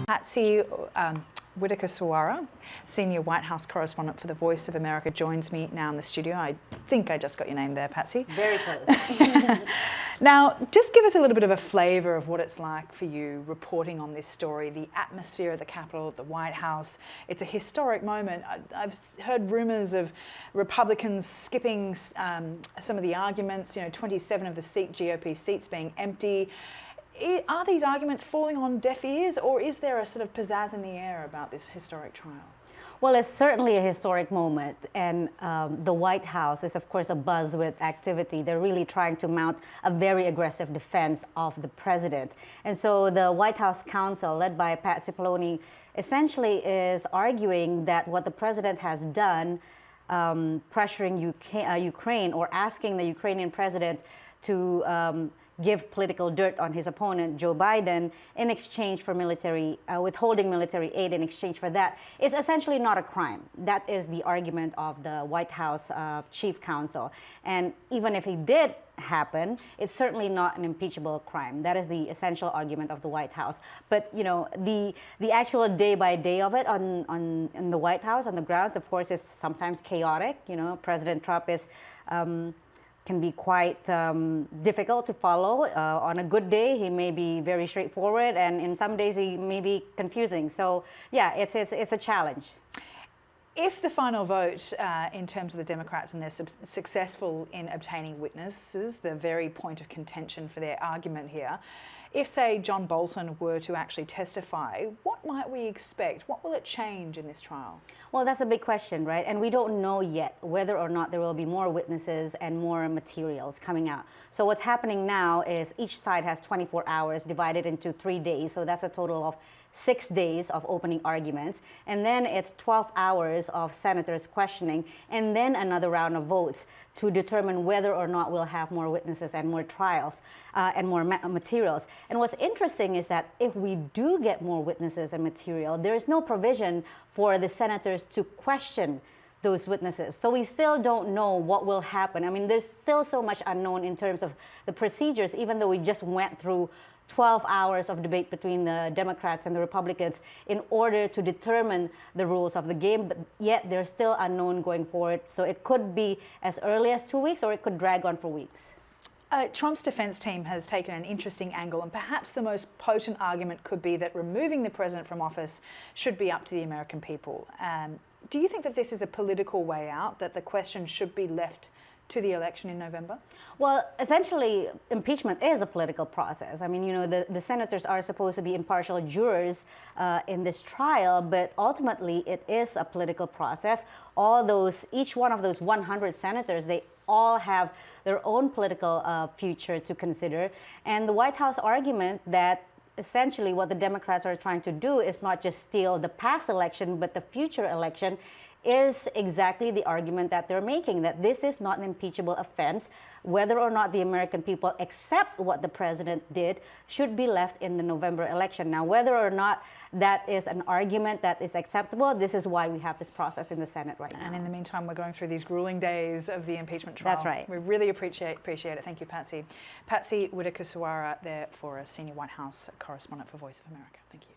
Patsy Widakuswara, Senior White House Correspondent for the Voice of America, joins me now in the studio. I think I just got your name there, Patsy. Very close. Now, just give us a little bit of a flavour of what it's like for you reporting on this story, the atmosphere at the Capitol, at the White House. It's a historic moment. I've heard rumours of Republicans skipping some of the arguments, 27 of the GOP seats being empty. Are these arguments falling on deaf ears, or is there a sort of pizzazz in the air about this historic trial? Well, it's certainly a historic moment, and the White House is, of course, abuzz with activity. They're really trying to mount a very aggressive defense of the president. And so the White House counsel, led by Patsy Widakuswara, essentially is arguing that what the president has done, pressuring Ukraine or asking the Ukrainian president to give political dirt on his opponent, Joe Biden, in exchange for withholding military aid in exchange for that, is essentially not a crime. That is the argument of the White House chief counsel. And even if it did happen, it's certainly not an impeachable crime. That is the essential argument of the White House. But, the actual day-by-day of it in the White House, on the grounds, of course, is sometimes chaotic. President Trump can be quite difficult to follow. On a good day, he may be very straightforward, and in some days he may be confusing. So, yeah, it's a challenge. If the final vote, in terms of the Democrats, and they're successful in obtaining witnesses, the very point of contention for their argument here, if, say, John Bolton were to actually testify, what might we expect? What will it change in this trial? Well, that's a big question, right? And we don't know yet whether or not there will be more witnesses and more materials coming out. So what's happening now is each side has 24 hours divided into 3 days. So that's a total of 6 days of opening arguments, and then it's 12 hours of senators questioning, and then another round of votes to determine whether or not we'll have more witnesses and more trials and more materials. And what's interesting is that if we do get more witnesses and material, there is no provision for the senators to question those witnesses. So we still don't know what will happen. I mean, there's still so much unknown in terms of the procedures, even though we just went through 12 hours of debate between the Democrats and the Republicans in order to determine the rules of the game, but yet they're still unknown going forward. So it could be as early as 2 weeks, or it could drag on for weeks. Trump's defense team has taken an interesting angle, and perhaps the most potent argument could be that removing the president from office should be up to the American people. Do you think that this is a political way out, that the question should be left to the election in November? Well, essentially, impeachment is a political process. I mean, the senators are supposed to be impartial jurors in this trial, but ultimately it is a political process. Each one of those 100 senators, they all have their own political future to consider. And the White House argument that essentially what the Democrats are trying to do is not just steal the past election, but the future election, is exactly the argument that they're making, that this is not an impeachable offense. Whether or not the American people accept what the president did should be left in the November election. Now, whether or not that is an argument that is acceptable, this is why we have this process in the Senate right now. And in the meantime, we're going through these grueling days of the impeachment trial. That's right. We really appreciate it. Thank you, Patsy. Patsy Widakuswara there for a Senior White House Correspondent for Voice of America. Thank you.